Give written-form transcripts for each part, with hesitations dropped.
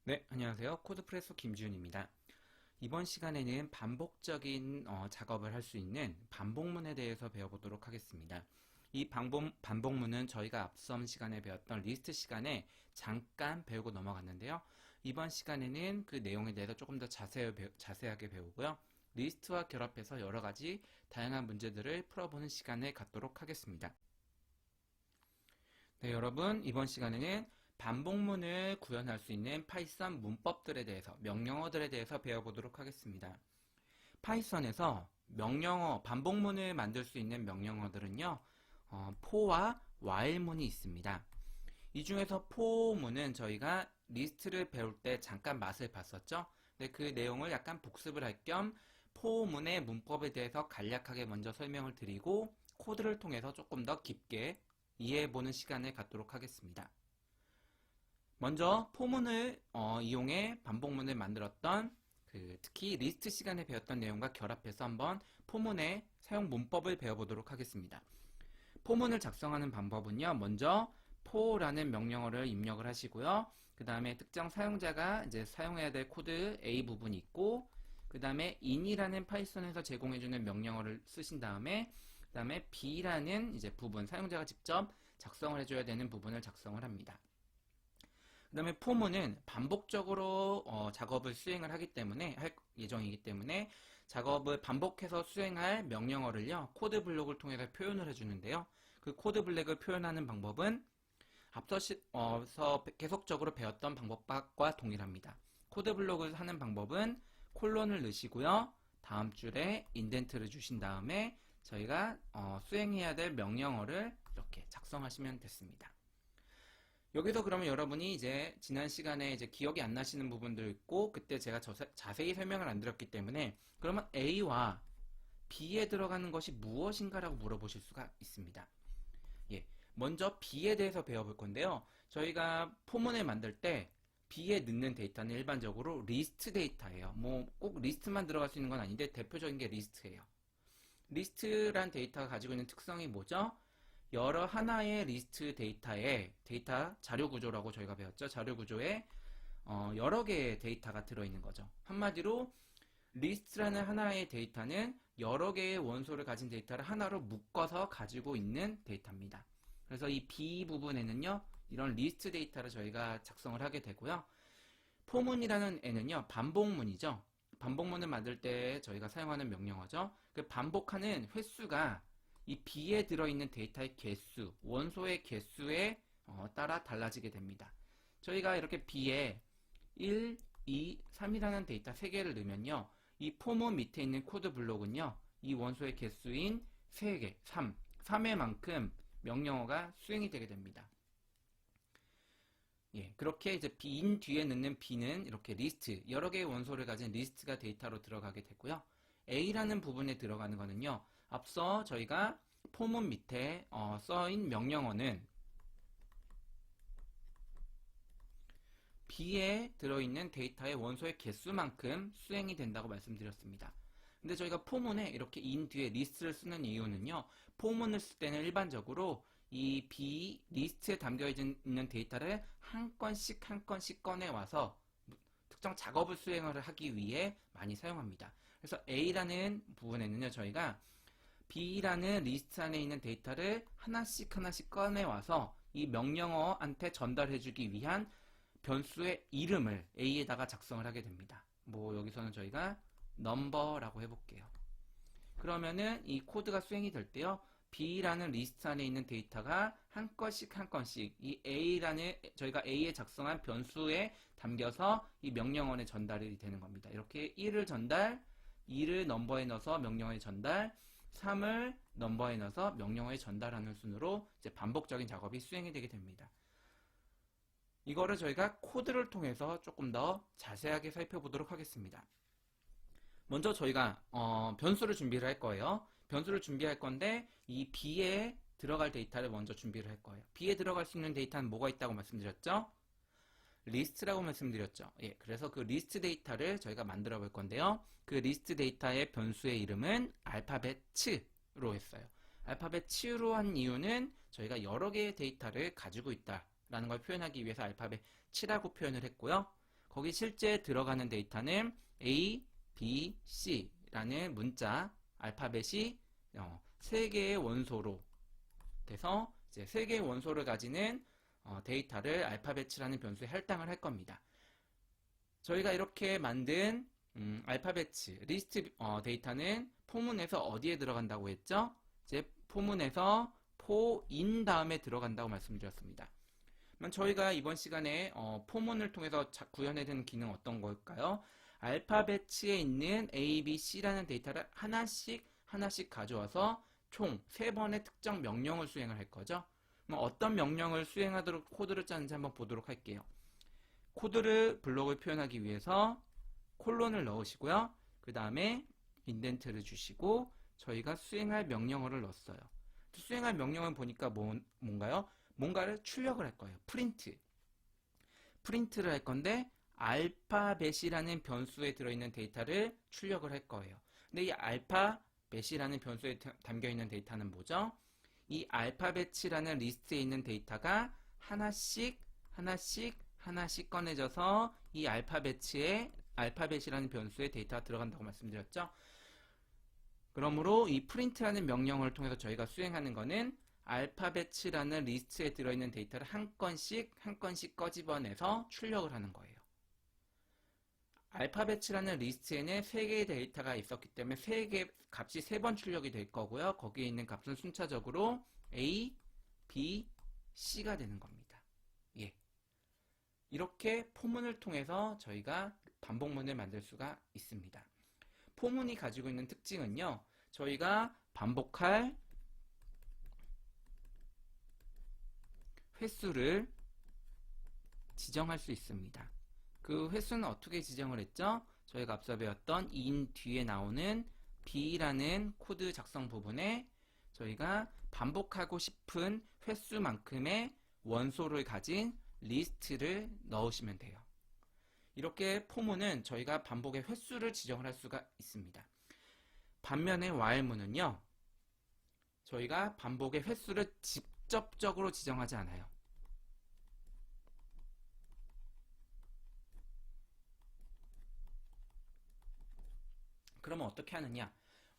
네, 안녕하세요. 코드프레소 김지훈입니다. 이번 시간에는 반복적인 작업을 할 수 있는 반복문에 대해서 배워보도록 하겠습니다. 이 반복문은 저희가 앞선 시간에 배웠던 리스트 시간에 잠깐 배우고 넘어갔는데요. 이번 시간에는 그 내용에 대해서 조금 더 자세하게 배우고요. 리스트와 결합해서 여러 가지 다양한 문제들을 풀어보는 시간을 갖도록 하겠습니다. 네, 여러분, 이번 시간에는 반복문을 구현할 수 있는 파이썬 문법들에 대해서, 명령어들에 대해서 배워보도록 하겠습니다. 파이썬에서 반복문을 만들 수 있는 명령어들은요, for와 while문이 있습니다. 이 중에서 for문은 저희가 리스트를 배울 때 잠깐 맛을 봤었죠. 근데 그 내용을 약간 복습을 할 겸 for문의 문법에 대해서 간략하게 먼저 설명을 드리고 코드를 통해서 조금 더 깊게 이해해보는 시간을 갖도록 하겠습니다. 먼저 포문을 이용해 반복문을 만들었던 특히 리스트 시간에 배웠던 내용과 결합해서 한번 포문의 사용 문법을 배워보도록 하겠습니다. 포문을 작성하는 방법은요, 먼저 for라는 명령어를 입력을 하시고요. 그 다음에 특정 사용자가 이제 사용해야 될 코드 A 부분이 있고, 그 다음에 in이라는 파이썬에서 제공해주는 명령어를 쓰신 다음에, 그 다음에 B라는 이제 부분, 사용자가 직접 작성을 해줘야 되는 부분을 작성을 합니다. 그 다음에 포문은 반복적으로 작업을 수행을 하기 때문에, 할 예정이기 때문에 작업을 반복해서 수행할 명령어를요, 코드 블록을 통해서 표현을 해주는데요. 그 코드 블록을 표현하는 방법은 앞서서 계속적으로 배웠던 방법과 동일합니다. 코드 블록을 하는 방법은 콜론을 넣으시고요. 다음 줄에 인덴트를 주신 다음에 저희가 수행해야 될 명령어를 이렇게 작성하시면 됐습니다. 여기서 그러면 여러분이 이제 지난 시간에 이제 기억이 안 나시는 부분도 있고, 그때 제가 자세히 설명을 안 드렸기 때문에, 그러면 A와 B에 들어가는 것이 무엇인가라고 물어보실 수가 있습니다. 예, 먼저 B에 대해서 배워볼 건데요. 저희가 포문을 만들 때 B에 넣는 데이터는 일반적으로 리스트 데이터예요. 뭐 꼭 리스트만 들어갈 수 있는 건 아닌데 대표적인 게 리스트예요. 리스트란 데이터가 가지고 있는 특성이 뭐죠? 여러 하나의 리스트 데이터에 데이터 자료 구조라고 저희가 배웠죠. 자료 구조에 여러 개의 데이터가 들어있는 거죠. 한마디로 리스트라는 하나의 데이터는 여러 개의 원소를 가진 데이터를 하나로 묶어서 가지고 있는 데이터입니다. 그래서 이 B 부분에는요, 이런 리스트 데이터를 저희가 작성을 하게 되고요. 포문이라는 애는요, 반복문이죠. 반복문을 만들 때 저희가 사용하는 명령어죠. 그 반복하는 횟수가 이 B에 들어있는 데이터의 개수, 원소의 개수에 따라 달라지게 됩니다. 저희가 이렇게 B에 1, 2, 3이라는 데이터 3개를 넣으면요, 이 포문 밑에 있는 코드 블록은요, 이 원소의 개수인 3개, 3의 만큼 명령어가 수행이 되게 됩니다. 예, 그렇게 이제 in 뒤에 넣는 B는 이렇게 리스트, 여러 개의 원소를 가진 리스트가 데이터로 들어가게 되고요. A라는 부분에 들어가는 거는요, 앞서 저희가 포문 밑에 써인 명령어는 B에 들어있는 데이터의 원소의 개수만큼 수행이 된다고 말씀드렸습니다. 근데 저희가 포문에 이렇게 in 뒤에 리스트를 쓰는 이유는요, 포문을 쓸 때는 일반적으로 이 B 리스트에 담겨 있는 데이터를 한 건씩 꺼내 와서 특정 작업을 수행을 하기 위해 많이 사용합니다. 그래서 A라는 부분에는요, 저희가 B라는 리스트 안에 있는 데이터를 하나씩 꺼내 와서 이 명령어한테 전달해주기 위한 변수의 이름을 A에다가 작성을 하게 됩니다. 뭐 여기서는 저희가 number라고 해볼게요. 그러면은 이 코드가 수행이 될 때요, B라는 리스트 안에 있는 데이터가 한 건씩 이 저희가 A에 작성한 변수에 담겨서 이 명령어에 전달이 되는 겁니다. 이렇게 1을 전달, 2를 넘버에 넣어서 명령어에 전달, 3을 넘버에 넣어서 명령어에 전달하는 순으로 이제 반복적인 작업이 수행이 되게 됩니다. 이거를 저희가 코드를 통해서 조금 더 자세하게 살펴보도록 하겠습니다. 먼저 저희가 변수를 준비를 할 거예요. 변수를 준비할 건데 이 B에 들어갈 데이터를 먼저 준비를 할 거예요. B에 들어갈 수 있는 데이터는 뭐가 있다고 말씀드렸죠? 리스트라고 말씀드렸죠. 예, 그래서 그 리스트 데이터를 저희가 만들어 볼 건데요. 그 리스트 데이터의 변수의 이름은 알파벳츠로 했어요. 알파벳츠로 한 이유는 저희가 여러 개의 데이터를 가지고 있다라는 걸 표현하기 위해서 알파벳 7라고 표현을 했고요. 거기 실제 들어가는 데이터는 A, B, C라는 문자 알파벳이 3개의 원소로 돼서 이제 3개의 원소를 가지는 데이터를 알파벳이라는 변수에 할당을 할 겁니다. 저희가 이렇게 만든 알파벳 리스트 데이터는 포문에서 어디에 들어간다고 했죠? 이제 포문에서 포인 다음에 들어간다고 말씀드렸습니다. 그러면 저희가 이번 시간에 포문을 통해서 구현해낸 기능 어떤 걸까요? 알파벳에 있는 A, B, C라는 데이터를 하나씩 가져와서 총 3번의 특정 명령을 수행을 할 거죠. 그럼 어떤 명령을 수행하도록 코드를 짜는지 한번 보도록 할게요. 코드를 블록을 표현하기 위해서 콜론을 넣으시고요. 그 다음에 인덴트를 주시고 저희가 수행할 명령어를 넣었어요. 수행할 명령은 보니까 뭔가요? 뭔가를 출력을 할 거예요. 프린트를 할 건데 알파벳이라는 변수에 들어있는 데이터를 출력을 할 거예요. 근데 이 알파벳이라는 변수에 담겨있는 데이터는 뭐죠? 이 알파벳이라는 리스트에 있는 데이터가 하나씩 꺼내져서 이 알파벳이라는 변수에 데이터가 들어간다고 말씀드렸죠. 그러므로 이 프린트라는 명령어를 통해서 저희가 수행하는 거는 알파벳이라는 리스트에 들어있는 데이터를 한 건씩 꺼집어내서 출력을 하는 거예요. 알파벳이라는 리스트에는 3개의 데이터가 있었기 때문에 3개 값이 3번 출력이 될 거고요. 거기에 있는 값은 순차적으로 A, B, C가 되는 겁니다. 예. 이렇게 포문을 통해서 저희가 반복문을 만들 수가 있습니다. 포문이 가지고 있는 특징은요. 저희가 반복할 횟수를 지정할 수 있습니다. 그 횟수는 어떻게 지정을 했죠? 저희가 앞서 배웠던 in 뒤에 나오는 b라는 코드 작성 부분에 저희가 반복하고 싶은 횟수만큼의 원소를 가진 리스트를 넣으시면 돼요. 이렇게 포문은 저희가 반복의 횟수를 지정을 할 수가 있습니다. 반면에 while문은요. 저희가 반복의 횟수를 직접적으로 지정하지 않아요. 그러면 어떻게 하느냐?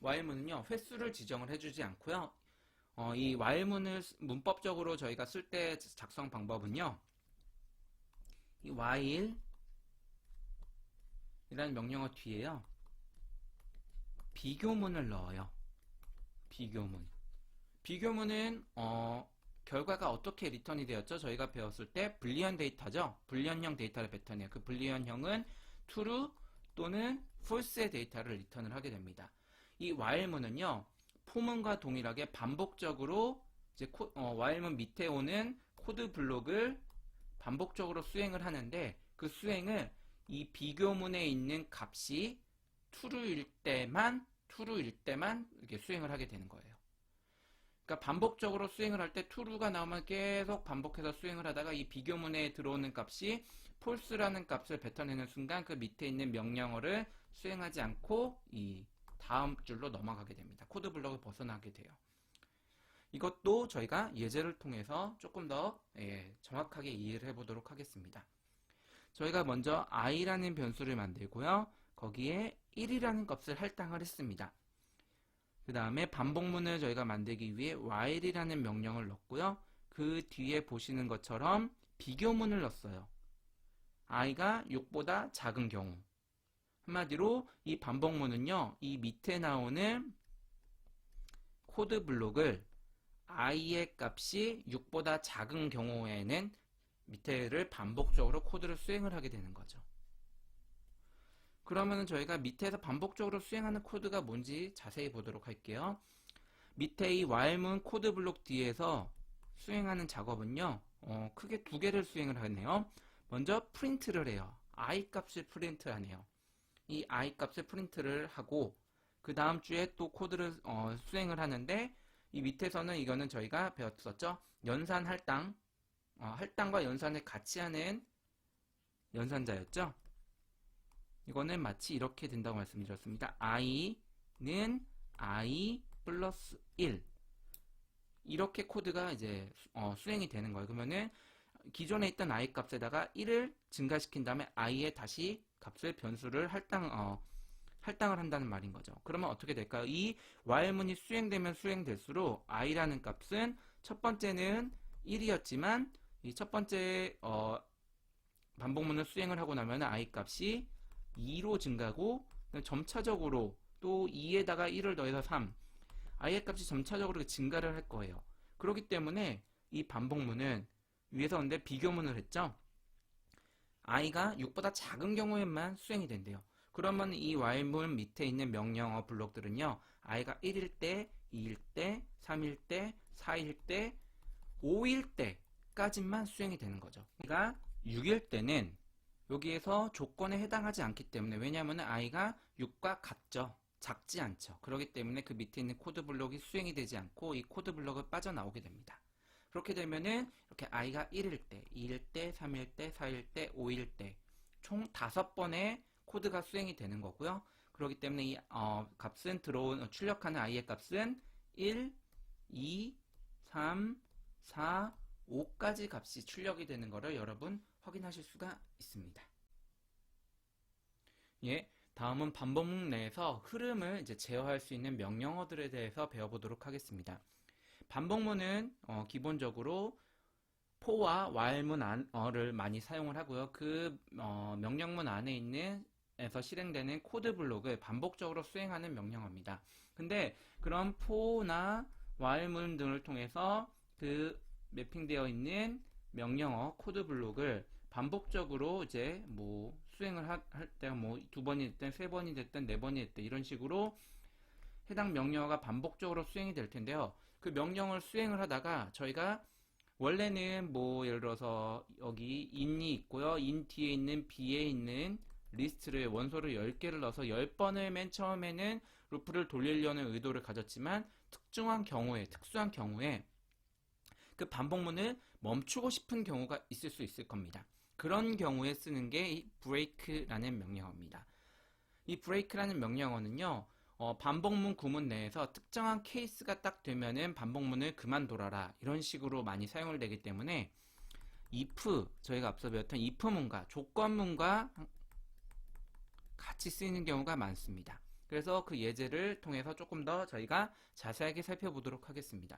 while문은요. 횟수를 지정을 해주지 않고요. 이 while문을 문법적으로 저희가 쓸 때 작성 방법은요. 이 while 이라는 명령어 뒤에요. 비교문을 넣어요. 비교문은 결과가 어떻게 리턴이 되었죠? 저희가 배웠을 때 불리언 데이터죠. 불리언형 데이터를 패턴이에요. 그 불리언형은 true 또는 false의 데이터를 리턴을 하게 됩니다. 이 while문은요. 포문과 동일하게 반복적으로 이제 while문 밑에 오는 코드 블록을 반복적으로 수행을 하는데 그 수행을 이 비교문에 있는 값이 true일 때만 이렇게 수행을 하게 되는 거예요. 그러니까 반복적으로 수행을 할 때 true가 나오면 계속 반복해서 수행을 하다가 이 비교문에 들어오는 값이 false라는 값을 뱉어내는 순간 그 밑에 있는 명령어를 수행하지 않고 이 다음 줄로 넘어가게 됩니다. 코드 블록을 벗어나게 돼요. 이것도 저희가 예제를 통해서 조금 더 정확하게 이해를 해보도록 하겠습니다. 저희가 먼저 i라는 변수를 만들고요. 거기에 1이라는 값을 할당을 했습니다. 그 다음에 반복문을 저희가 만들기 위해 while이라는 명령을 넣었고요. 그 뒤에 보시는 것처럼 비교문을 넣었어요. i가 6보다 작은 경우. 한마디로 이 반복문은요. 이 밑에 나오는 코드 블록을 i의 값이 6보다 작은 경우에는 밑에를 반복적으로 코드를 수행을 하게 되는 거죠. 그러면 저희가 밑에서 반복적으로 수행하는 코드가 뭔지 자세히 보도록 할게요. 밑에 이 while문 코드 블록 뒤에서 수행하는 작업은요. 크게 2개를 수행을 하네요. 먼저 프린트를 해요. i 값을 프린트하네요. 이 i 값을 프린트를 하고 그 다음 주에 또 코드를 수행을 하는데 이 밑에서는 이거는 저희가 배웠었죠. 연산 할당 할당과 연산을 같이 하는 연산자였죠. 이거는 마치 이렇게 된다고 말씀드렸습니다. i는 i 플러스 1 이렇게 코드가 이제 수행이 되는 거예요. 그러면은 기존에 있던 i 값에다가 1을 증가시킨 다음에 i에 다시 값을 변수를 할당을 한다는 말인 거죠. 그러면 어떻게 될까요? 이 while문이 수행되면 수행될수록 i라는 값은 첫 번째는 1이었지만 이 첫 번째 반복문을 수행을 하고 나면 i 값이 2로 증가하고 점차적으로 또 2에다가 1을 더해서 3 i의 값이 점차적으로 증가를 할 거예요. 그렇기 때문에 이 반복문은 위에서 근데 비교문을 했죠. i가 6보다 작은 경우에만 수행이 된대요. 그러면 이 while문 밑에 있는 명령어 블록들은요. i가 1일 때, 2일 때, 3일 때, 4일 때, 5일 때까지만 수행이 되는 거죠. i가 6일 때는 여기에서 조건에 해당하지 않기 때문에 왜냐하면 i가 6과 같죠. 작지 않죠. 그렇기 때문에 그 밑에 있는 코드 블록이 수행이 되지 않고 이 코드 블록을 빠져나오게 됩니다. 그렇게 되면은 이렇게 i가 1일 때, 2일 때, 3일 때, 4일 때, 5일 때 총 5번의 코드가 수행이 되는 거고요. 그렇기 때문에 이 값은 출력하는 i의 값은 1, 2, 3, 4, 5까지 값이 출력이 되는 거를 여러분 확인하실 수가 있습니다. 예, 다음은 반복문 내에서 흐름을 이제 제어할 수 있는 명령어들에 대해서 배워보도록 하겠습니다. 반복문은 기본적으로 for와 while문어를 많이 사용을 하고요. 그 명령문 안에 있는 에서 실행되는 코드 블록을 반복적으로 수행하는 명령어입니다. 근데 그런 for나 while문 등을 통해서 그 매핑되어 있는 명령어 코드 블록을 반복적으로 이제 뭐 수행을 할 때가 뭐 2번이 됐든 3번이 됐든 4번이 됐든 이런 식으로 해당 명령어가 반복적으로 수행이 될 텐데요. 그 명령을 수행을 하다가 저희가 원래는 뭐 예를 들어서 여기 in이 있고요. in 뒤에 있는 b에 있는 리스트를 원소를 10개를 넣어서 10번을 맨 처음에는 루프를 돌리려는 의도를 가졌지만 특수한 경우에 그 반복문을 멈추고 싶은 경우가 있을 수 있을 겁니다. 그런 경우에 쓰는 게 이 break라는 명령어입니다. 이 break라는 명령어는요. 반복문 구문 내에서 특정한 케이스가 딱 되면은 반복문을 그만둬라 이런 식으로 많이 사용을 되기 때문에 if 저희가 앞서 배웠던 if문과 조건문과 같이 쓰이는 경우가 많습니다. 그래서 그 예제를 통해서 조금 더 저희가 자세하게 살펴보도록 하겠습니다.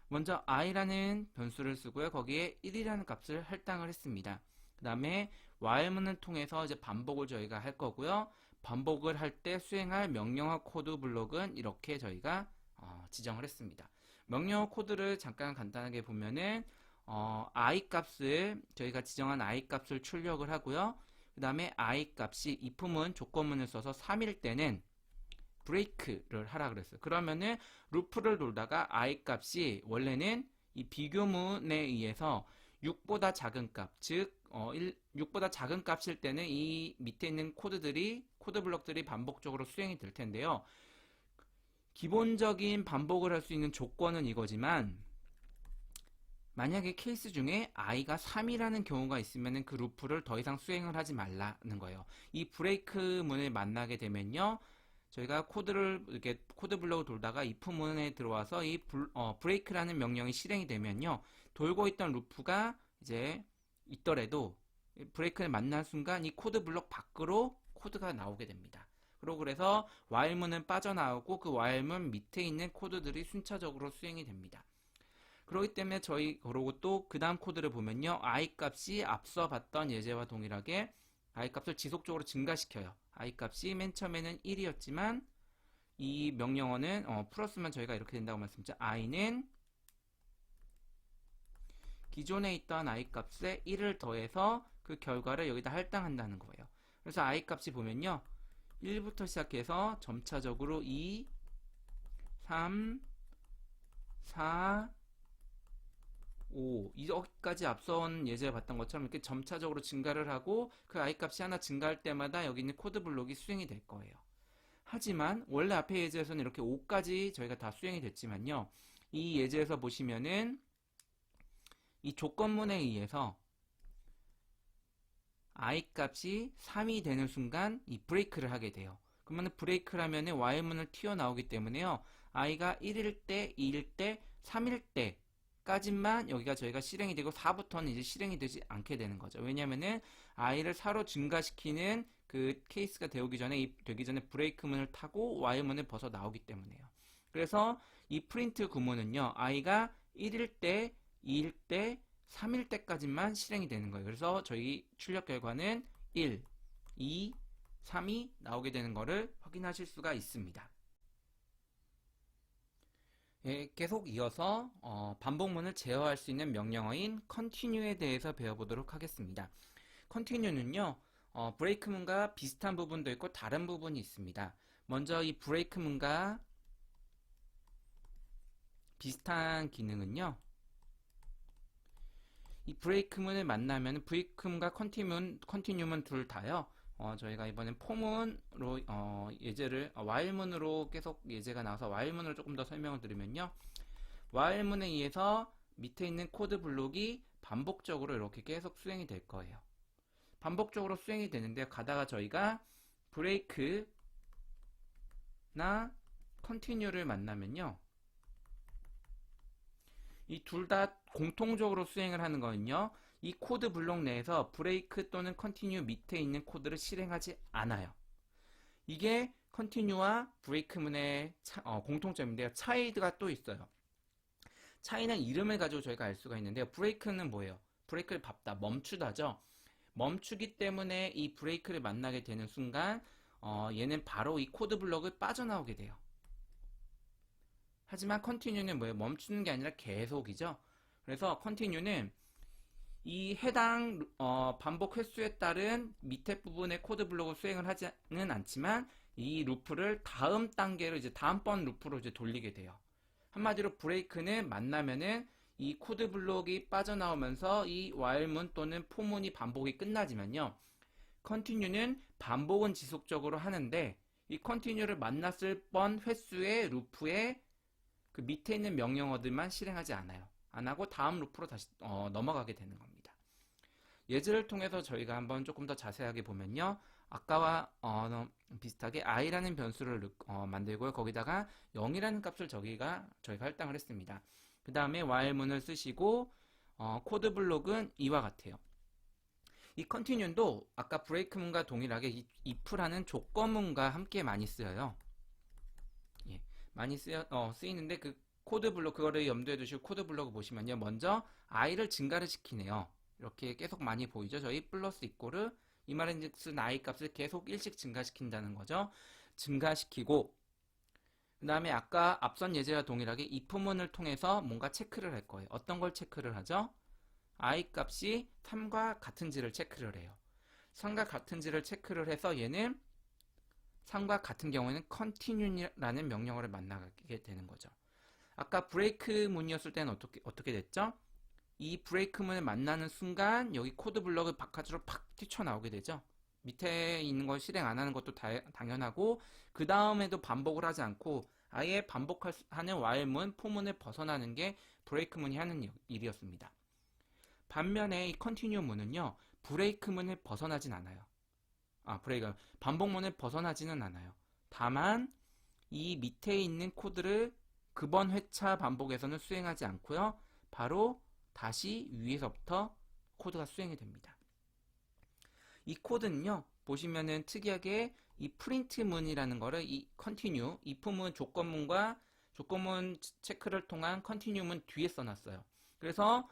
먼저 i라는 변수를 쓰고요. 거기에 1이라는 값을 할당을 했습니다. 그 다음에 while문을 통해서 이제 반복을 저희가 할 거고요. 반복을 할 때 수행할 명령어 코드 블록은 이렇게 저희가 지정을 했습니다. 명령어 코드를 잠깐 간단하게 보면은 i 값을 저희가 지정한 i 값을 출력을 하고요. 그 다음에 i 값이 if문 조건문을 써서 3일 때는 break를 하라 그랬어요. 그러면은 루프를 돌다가 i 값이 원래는 이 비교문에 의해서 6보다 작은 값, 즉 6보다 작은 값일 때는 이 밑에 있는 코드 블록들이 반복적으로 수행이 될 텐데요. 기본적인 반복을 할 수 있는 조건은 이거지만 만약에 케이스 중에 i가 3이라는 경우가 있으면 그 루프를 더 이상 수행을 하지 말라는 거예요. 이 브레이크 문을 만나게 되면요. 저희가 이렇게 코드 블록을 돌다가 if 문에 들어와서 이 브레이크라는 명령이 실행이 되면요. 돌고 있던 루프가 이제 있더라도 브레이크를 만난 순간 이 코드 블록 밖으로 코드가 나오게 됩니다. 그래서 while문은 빠져나오고 그 while문 밑에 있는 코드들이 순차적으로 수행이 됩니다. 그렇기 때문에 그러고 또 그 다음 코드를 보면요. i 값이 앞서 봤던 예제와 동일하게 i 값을 지속적으로 증가시켜요. i 값이 맨 처음에는 1이었지만 이 명령어는 풀었으면 저희가 이렇게 된다고 말씀드렸죠. i는 기존에 있던 i 값에 1을 더해서 그 결과를 여기다 할당한다는 거예요. 그래서 i 값이 보면요. 1부터 시작해서 점차적으로 2, 3, 4, 5 여기까지 앞선 예제에 봤던 것처럼 이렇게 점차적으로 증가를 하고 그 i 값이 하나 증가할 때마다 여기 있는 코드 블록이 수행이 될 거예요. 하지만 원래 앞에 예제에서는 이렇게 5까지 저희가 다 수행이 됐지만요. 이 예제에서 보시면은 이 조건문에 의해서 i 값이 3이 되는 순간 이 브레이크를 하게 돼요. 그러면 브레이크라면 while문을 튀어나오기 때문에요. i가 1일 때, 2일 때, 3일 때 까지만 여기가 저희가 실행이 되고 4부터는 이제 실행이 되지 않게 되는 거죠. 왜냐면은 i를 4로 증가시키는 그 케이스가 되기 전에 브레이크문을 타고 while문을 벗어 나오기 때문에요. 그래서 이 프린트 구문은요, i가 1일 때, 2일 때, 3일 때까지만 실행이 되는 거예요. 그래서 저희 출력 결과는 1, 2, 3이 나오게 되는 것을 확인하실 수가 있습니다. 예, 계속 이어서 반복문을 제어할 수 있는 명령어인 continue에 대해서 배워보도록 하겠습니다. continue는요, 브레이크문과 비슷한 부분도 있고 다른 부분이 있습니다. 먼저 이 브레이크문과 비슷한 기능은요, 이 브레이크문을 만나면 브레이크문과 컨티뉴문 둘 다요. 저희가 이번엔 포문으로 while문으로 계속 예제가 나와서 while문으로 조금 더 설명을 드리면요. while문에 의해서 밑에 있는 코드 블록이 반복적으로 이렇게 계속 수행이 될 거예요. 반복적으로 수행이 되는데 가다가 저희가 브레이크나 컨티뉴를 만나면요. 이 둘 다 공통적으로 수행을 하는 거는요. 이 코드 블록 내에서 브레이크 또는 컨티뉴 밑에 있는 코드를 실행하지 않아요. 이게 컨티뉴와 브레이크문의 공통점인데요. 차이가 또 있어요. 차이는 이름을 가지고 저희가 알 수가 있는데요. 브레이크는 뭐예요? 브레이크를 밟다, 멈추다죠. 멈추기 때문에 이 브레이크를 만나게 되는 순간 얘는 바로 이 코드 블록을 빠져나오게 돼요. 하지만 컨티뉴는 뭐예요? 멈추는 게 아니라 계속이죠. 그래서 컨티뉴는 이 해당 반복 횟수에 따른 밑에 부분의 코드 블록을 수행을 하지는 않지만 이 루프를 다음 단계로 이제 다음번 루프로 이제 돌리게 돼요. 한마디로 브레이크는 만나면은 이 코드 블록이 빠져나오면서 이 while문 또는 for문이 반복이 끝나지만요. continue는 반복은 지속적으로 하는데 이 continue를 만났을 뻔 횟수의 루프에 그 밑에 있는 명령어들만 실행하지 않아요. 안 하고 다음 루프로 다시 넘어가게 되는 겁니다. 예제를 통해서 저희가 한번 조금 더 자세하게 보면요. 아까와 비슷하게 i라는 변수를 만들고요. 거기다가 0이라는 값을 저희가 할당을 했습니다. 그 다음에 while문을 쓰시고 코드 블록은 이와 같아요. 이 continue도 아까 브레이크문과 동일하게 이 if라는 조건문과 함께 많이 쓰여요. 예, 많이 쓰이는데 그 코드 블록 그거를 염두에 두시고 코드 블록을 보시면요. 먼저 i를 증가를 시키네요. 이렇게 계속 많이 보이죠. 저희 플러스 이꼬르 이 말은즉슨 i 값을 계속 1씩 증가시킨다는 거죠. 증가시키고 그 다음에 아까 앞선 예제와 동일하게 if문을 통해서 뭔가 체크를 할 거예요. 어떤 걸 체크를 하죠? i 값이 3과 같은지를 체크를 해요. 3과 같은지를 체크를 해서 얘는 3과 같은 경우에는 continue라는 명령어를 만나게 되는 거죠. 아까 브레이크 문이었을 때는 어떻게 됐죠? 이 브레이크 문을 만나는 순간 여기 코드 블럭을 바깥으로 팍 뛰쳐나오게 되죠. 밑에 있는 걸 실행 안 하는 것도 당연하고 그 다음에도 반복을 하지 않고 아예 반복하는 while문, for문을 벗어나는 게 브레이크 문이 하는 일이었습니다. 반면에 이 continue 문은요. 브레이크 문을 벗어나진 않아요. 반복문을 벗어나지는 않아요. 다만 이 밑에 있는 코드를 그번 회차 반복에서는 수행하지 않고요. 바로 다시 위에서부터 코드가 수행이 됩니다. 이 코드는요. 보시면은 특이하게 이 프린트문이라는 거를 이 continue, if문 조건문과 조건문 체크를 통한 continue문 뒤에 써놨어요. 그래서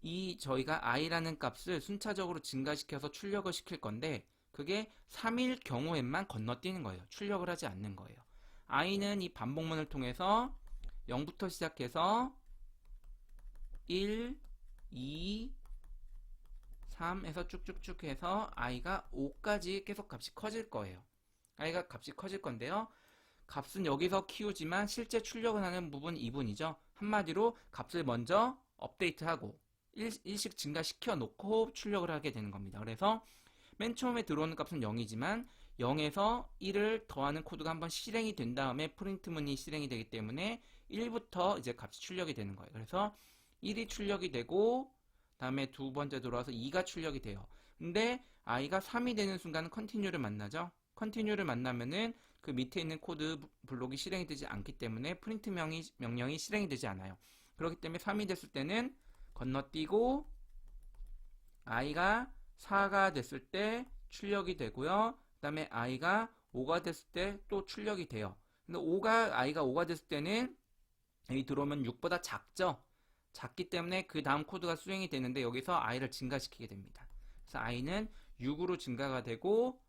이 저희가 i라는 값을 순차적으로 증가시켜서 출력을 시킬 건데 그게 3일 경우에만 건너뛰는 거예요. 출력을 하지 않는 거예요. i는 이 반복문을 통해서 0부터 시작해서 1, 2, 3에서 쭉쭉쭉 해서 i가 5까지 계속 값이 커질 거예요. i가 값이 커질 건데요. 값은 여기서 키우지만 실제 출력을 하는 부분 2분이죠. 한마디로 값을 먼저 업데이트하고 1씩 증가시켜 놓고 출력을 하게 되는 겁니다. 그래서 맨 처음에 들어오는 값은 0이지만 0에서 1을 더하는 코드가 한번 실행이 된 다음에 프린트문이 실행이 되기 때문에 1부터 이제 값이 출력이 되는 거예요. 그래서 1이 출력이 되고 다음에 두 번째 들어와서 2가 출력이 돼요. 근데 i가 3이 되는 순간 continue를 만나죠. continue를 만나면은 그 밑에 있는 코드 블록이 실행이 되지 않기 때문에 프린트 명령이 실행이 되지 않아요. 그렇기 때문에 3이 됐을 때는 건너뛰고 i가 4가 됐을 때 출력이 되고요. 그 다음에 i가 5가 됐을 때 또 출력이 돼요. 근데 i가 5가 됐을 때는 여기 들어오면 6보다 작죠? 작기 때문에 그 다음 코드가 수행이 되는데 여기서 i를 증가시키게 됩니다. 그래서 i는 6으로 증가가 되고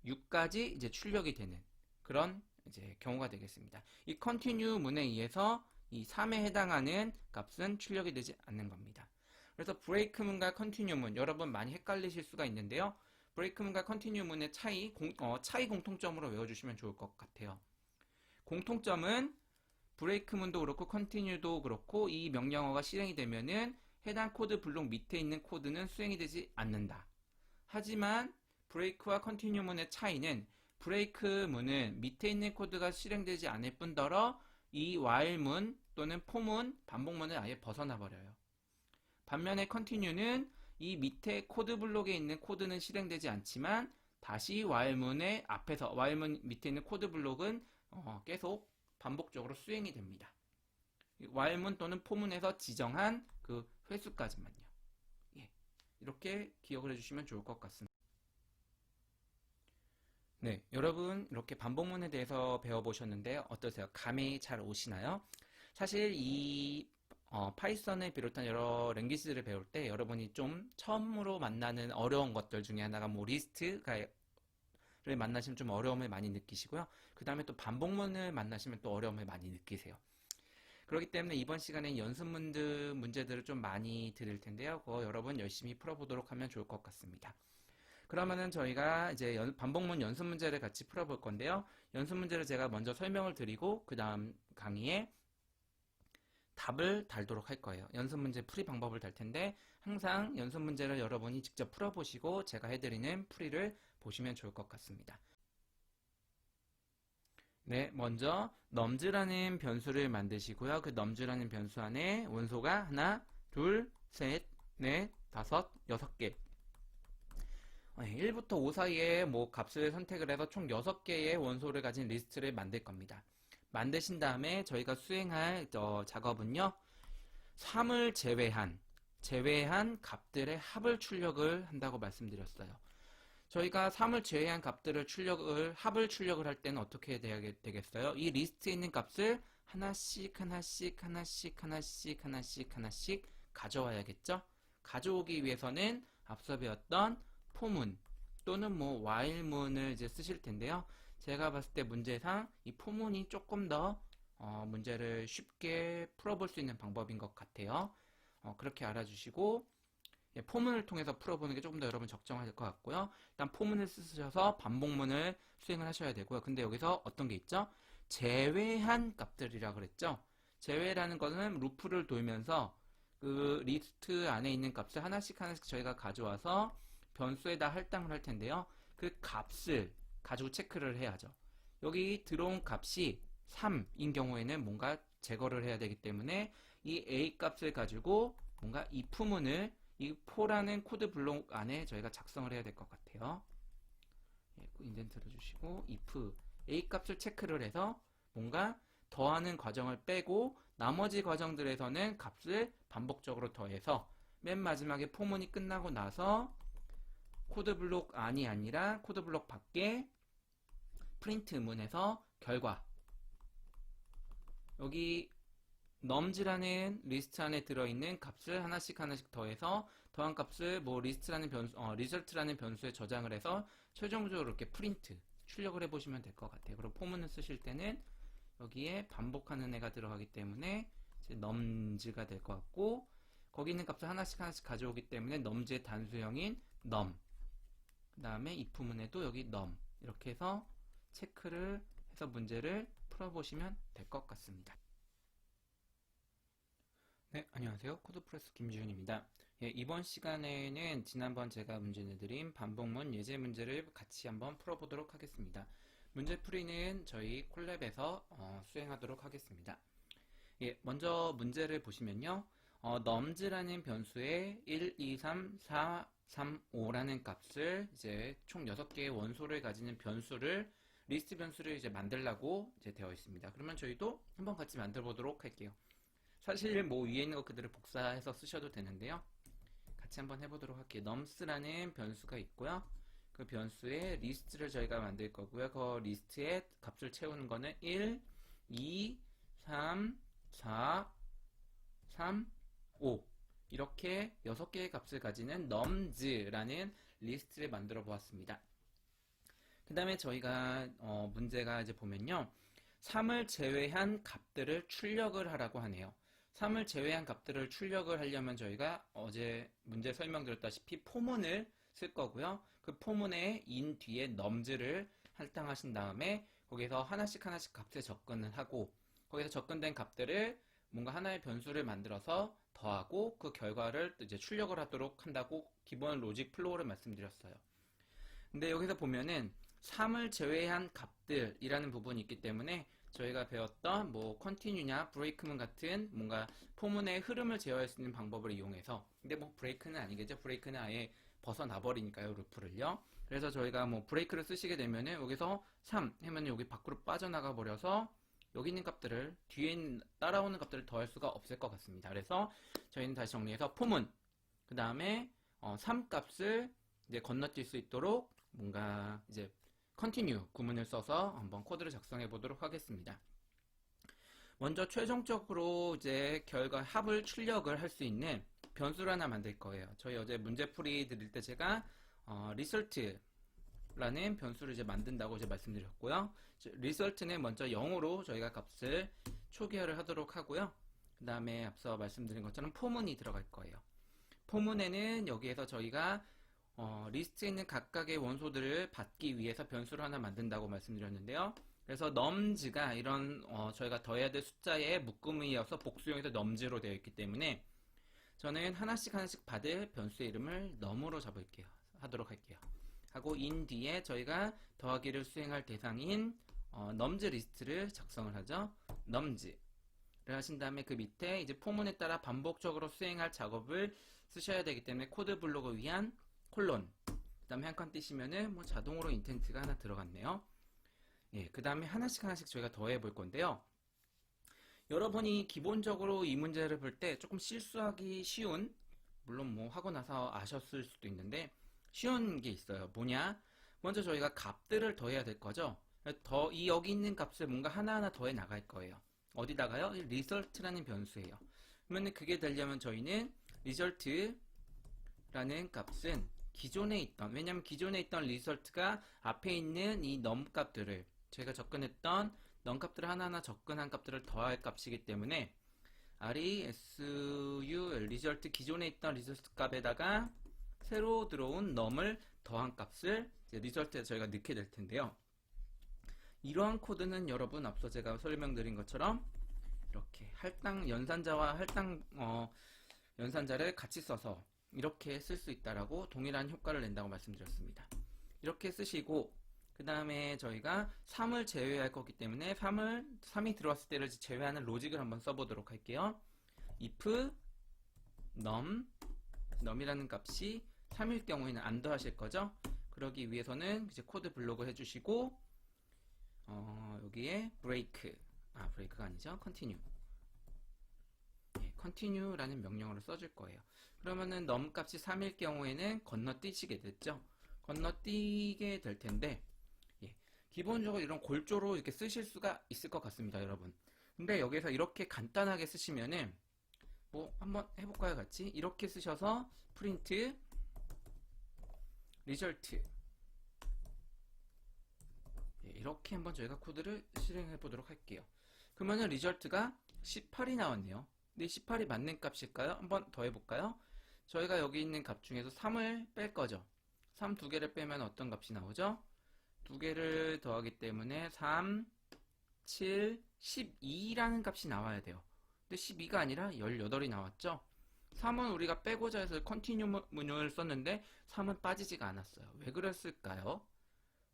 6까지 이제 출력이 되는 그런 이제 경우가 되겠습니다. 이 continue 문에 의해서 이 3에 해당하는 값은 출력이 되지 않는 겁니다. 그래서 break 문과 continue 문 여러분 많이 헷갈리실 수가 있는데요. break 문과 continue 문의 차이 공통점으로 외워주시면 좋을 것 같아요. 공통점은 브레이크 문도 그렇고 컨티뉴도 그렇고 이 명령어가 실행이 되면은 해당 코드 블록 밑에 있는 코드는 수행이 되지 않는다. 하지만 브레이크와 컨티뉴 문의 차이는 브레이크 문은 밑에 있는 코드가 실행되지 않을 뿐더러 이 while 문 또는 for 문, 반복문을 아예 벗어나 버려요. 반면에 컨티뉴는 이 밑에 코드 블록에 있는 코드는 실행되지 않지만 다시 while 문의 앞에서 while 문 밑에 있는 코드 블록은 계속 반복적으로 수행이 됩니다. while 문 또는 for 문에서 지정한 그 횟수까지만요. 예, 이렇게 기억을 해주시면 좋을 것 같습니다. 네, 여러분 이렇게 반복문에 대해서 배워보셨는데요. 어떠세요? 감이 잘 오시나요? 사실 이 파이썬을 비롯한 여러 랭귀지들을 배울 때 여러분이 좀 처음으로 만나는 어려운 것들 중에 하나가 뭐 리스트를 만나시면 좀 어려움을 많이 느끼시고요. 그 다음에 또 반복문을 만나시면 또 어려움을 많이 느끼세요. 그렇기 때문에 이번 시간에 연습 문제들을 좀 많이 드릴 텐데요. 그거 여러분 열심히 풀어보도록 하면 좋을 것 같습니다. 그러면은 저희가 이제 반복문 연습 문제를 같이 풀어볼 건데요. 연습 문제를 제가 먼저 설명을 드리고 그 다음 강의에 답을 달도록 할 거예요. 연습 문제 풀이 방법을 달 텐데 항상 연습 문제를 여러분이 직접 풀어보시고 제가 해드리는 풀이를 보시면 좋을 것 같습니다. 네, 먼저 nums라는 변수를 만드시고요. 그 nums라는 변수 안에 원소가 하나, 둘, 셋, 넷, 다섯, 6개 1부터 5 사이에 뭐 값을 선택을 해서 총 6개의 원소를 가진 리스트를 만들 겁니다. 만드신 다음에 저희가 수행할 작업은요. 3을 제외한 값들의 합을 출력을 한다고 말씀드렸어요. 저희가 3을 제외한 값들을 합을 출력을 할 때는 어떻게 해야 되겠어요? 이 리스트에 있는 값을 하나씩 가져와야겠죠? 가져오기 위해서는 앞서 배웠던 포문 또는 뭐 while문을 이제 쓰실 텐데요. 제가 봤을 때 문제상 이 포문이 조금 더 문제를 쉽게 풀어볼 수 있는 방법인 것 같아요. 그렇게 알아주시고 포문을 통해서 풀어보는 게 조금 더 여러분 적정할 것 같고요. 일단 포문을 쓰셔서 반복문을 수행을 하셔야 되고요. 근데 여기서 어떤 게 있죠? 제외한 값들이라 그랬죠? 제외라는 것은 루프를 돌면서 그 리스트 안에 있는 값을 하나씩 저희가 가져와서 변수에다 할당을 할 텐데요. 그 값을 가지고 체크를 해야죠. 여기 들어온 값이 3인 경우에는 뭔가 제거를 해야 되기 때문에 이 A 값을 가지고 뭔가 if문을 이 for라는 코드 블록 안에 저희가 작성을 해야 될 것 같아요. 인덴트를 주시고 if A 값을 체크를 해서 뭔가 더하는 과정을 빼고 나머지 과정들에서는 값을 반복적으로 더해서 맨 마지막에 포문이 끝나고 나서 코드 블록 안이 아니라 코드 블록 밖에 프린트 문에서 결과 여기 nums라는 리스트 안에 들어있는 값을 하나씩 더해서 더한 값을 뭐 리스트라는 변수, result라는 변수에 저장을 해서 최종적으로 이렇게 프린트 출력을 해보시면 될 것 같아요. 그리고 포문을 쓰실 때는 여기에 반복하는 애가 들어가기 때문에 이제 nums가 될 것 같고 거기 있는 값을 하나씩 가져오기 때문에 nums의 단수형인 num 그 다음에 if문에도 여기 num 이렇게 해서 체크를 해서 문제를 풀어보시면 될 것 같습니다. 네, 안녕하세요. 코드프레스 김지훈입니다. 이번 시간에는 지난번 제가 문제 내드린 반복문 예제 문제를 같이 한번 풀어보도록 하겠습니다. 문제 풀이는 저희 콜랩에서 수행하도록 하겠습니다. 먼저 문제를 보시면요. nums라는 변수에 1, 2, 3, 4, 3, 5라는 값을 이제 총 6개의 원소를 가지는 변수를 리스트 변수를 이제 만들라고 이제 되어 있습니다. 그러면 저희도 한번 같이 만들어 보도록 할게요. 사실 뭐 위에 있는 거 그대로 복사해서 쓰셔도 되는데요. 같이 한번 해보도록 할게요. nums라는 변수가 있고요. 그 변수의 리스트를 저희가 만들 거고요. 그 리스트에 값을 채우는 거는 1, 2, 3, 4, 3, 5 이렇게 6개의 값을 가지는 nums라는 리스트를 만들어 보았습니다. 그 다음에 저희가 문제가 이제 보면요. 3을 제외한 값들을 출력을 하라고 하네요. 3을 제외한 값들을 출력을 하려면 저희가 어제 문제 설명드렸다시피 포문을 쓸 거고요. 그 포문에 in 뒤에 nums를 할당하신 다음에 거기서 하나씩 값에 접근을 하고 거기서 접근된 값들을 뭔가 하나의 변수를 만들어서 더하고 그 결과를 이제 출력을 하도록 한다고 기본 로직 플로우를 말씀드렸어요. 근데 여기서 보면은 3을 제외한 값들이라는 부분이 있기 때문에 저희가 배웠던 뭐 continue냐 break문 같은 뭔가 포문의 흐름을 제어할 수 있는 방법을 이용해서 근데 뭐 break는 아니겠죠. break는 아예 벗어나 버리니까요. 루프를요. 그래서 저희가 뭐 break를 쓰시게 되면은 여기서 3 하면 여기 밖으로 빠져나가 버려서 여기 있는 값들을 뒤에 따라오는 값들을 더할 수가 없을 것 같습니다. 그래서 저희는 다시 정리해서 포문 그 다음에 3 값을 이제 건너뛸 수 있도록 뭔가 이제 continue 구문을 써서 한번 코드를 작성해 보도록 하겠습니다. 먼저 최종적으로 이제 결과 합을 출력을 할 수 있는 변수를 하나 만들 거예요. 저희 어제 문제풀이 드릴 때 제가 result라는 변수를 이제 만든다고 이제 말씀드렸고요. result는 먼저 0으로 저희가 값을 초기화를 하도록 하고요. 그 다음에 앞서 말씀드린 것처럼 포문이 들어갈 거예요. 포문에는 여기에서 저희가 리스트에 있는 각각의 원소들을 받기 위해서 변수를 하나 만든다고 말씀드렸는데요. 그래서 nums가 이런 저희가 더해야 될 숫자의 묶음이어서 복수형에서 nums로 되어 있기 때문에 저는 하나씩 받을 변수의 이름을 num으로 하도록 할게요. 하고 in 뒤에 저희가 더하기를 수행할 대상인 nums 리스트를 작성을 하죠. nums를 하신 다음에 그 밑에 이제 포문에 따라 반복적으로 수행할 작업을 쓰셔야 되기 때문에 코드 블록을 위한 콜론 그 다음에 한 칸 띄시면은 뭐 자동으로 인텐트가 하나 들어갔네요. 예, 그 다음에 하나씩 저희가 더해 볼 건데요. 여러분이 기본적으로 이 문제를 볼 때 조금 실수하기 쉬운 물론 뭐 하고 나서 아셨을 수도 있는데 쉬운 게 있어요. 뭐냐? 먼저 저희가 값들을 더해야 될 거죠. 여기 있는 값을 뭔가 하나하나 더해 나갈 거예요. 어디다가요? result라는 변수예요. 그러면 그게 되려면 저희는 result라는 값은 기존에 있던 왜냐면 기존에 있던 result가 앞에 있는 이 num 값들을 저희가 접근했던 num 값들을 하나하나 접근한 값들을 더할 값이기 때문에 result 기존에 있던 result 값에다가 새로 들어온 num을 더한 값을 이제 result에 저희가 넣게 될 텐데요. 이러한 코드는 여러분 앞서 제가 설명드린 것처럼 이렇게 할당 연산자와 할당 연산자를 같이 써서 이렇게 쓸 수 있다라고 동일한 효과를 낸다고 말씀드렸습니다. 이렇게 쓰시고 그 다음에 저희가 3을 제외할 거기 때문에 3이 들어왔을 때를 제외하는 로직을 한번 써보도록 할게요. if num이라는 값이 3일 경우에는 안 더하실 거죠. 그러기 위해서는 이제 코드 블록을 해주시고 여기에 break가 아니죠. continue라는 명령어를 써줄 거예요. 그러면은 num 값이 3일 경우에는 건너뛰시게 됐죠. 건너뛰게 될 텐데 기본적으로 이런 골조로 이렇게 쓰실 수가 있을 것 같습니다, 여러분. 근데 여기서 이렇게 간단하게 쓰시면은 뭐 한번 해볼까요, 같이? 이렇게 쓰셔서 print result 이렇게 한번 저희가 코드를 실행해 보도록 할게요. 그러면은 result가 18이 나왔네요. 근데 18이 맞는 값일까요? 한번 더 해볼까요? 저희가 여기 있는 값 중에서 3을 뺄 거죠. 3 두 개를 빼면 어떤 값이 나오죠? 두 개를 더하기 때문에 3, 7, 12라는 값이 나와야 돼요. 근데 12가 아니라 18이 나왔죠? 3은 우리가 빼고자 해서 continue 문을 썼는데 3은 빠지지가 않았어요. 왜 그랬을까요?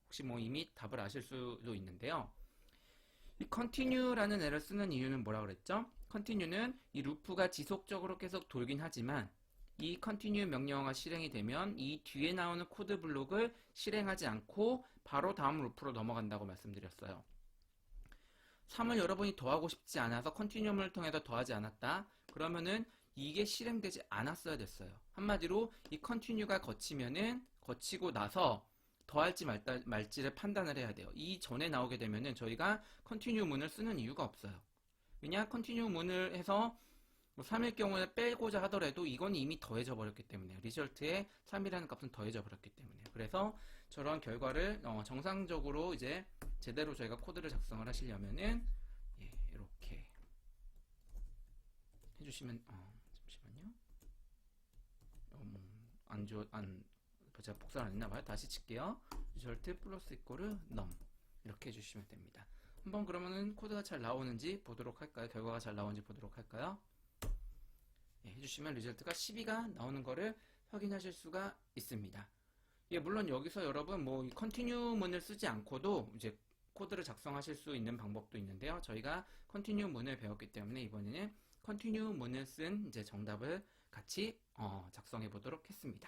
혹시 뭐 이미 답을 아실 수도 있는데요. 이 continue라는 애를 쓰는 이유는 뭐라고 그랬죠? continue는 이 루프가 지속적으로 계속 돌긴 하지만 이 continue 명령어가 실행이 되면 이 뒤에 나오는 코드 블록을 실행하지 않고 바로 다음 루프로 넘어간다고 말씀드렸어요. 3을 여러분이 더하고 싶지 않아서 컨티뉴움을 통해서 더하지 않았다. 그러면은 이게 실행되지 않았어야 됐어요. 한마디로 이 컨티뉴가 거치고 나서 더할지 말지를 판단을 해야 돼요. 이 전에 나오게 되면은 저희가 컨티뉴 문을 쓰는 이유가 없어요. 왜냐? 컨티뉴 문을 해서 3일 경우에 빼고자 하더라도 이건 이미 더해져 버렸기 때문에 리절트에 3이라는 값은 더해져 버렸기 때문에 그래서 저런 결과를 정상적으로 이제 제대로 저희가 코드를 작성을 하시려면은 이렇게 해주시면 잠시만요. 제가 복사를 안 했나봐요. 다시 칠게요. 리절트 플러스 이꼬르 넘 이렇게 해주시면 됩니다. 한번 그러면은 코드가 잘 나오는지 보도록 할까요? 결과가 잘 나오는지 보도록 할까요? 해주시면 리절트가 12가 나오는 거를 확인하실 수가 있습니다. 물론 여기서 여러분 이 컨티뉴 문을 쓰지 않고도 이제 코드를 작성하실 수 있는 방법도 있는데요. 저희가 컨티뉴 문을 배웠기 때문에 이번에는 컨티뉴 문을 쓴 이제 정답을 같이 작성해 보도록 했습니다.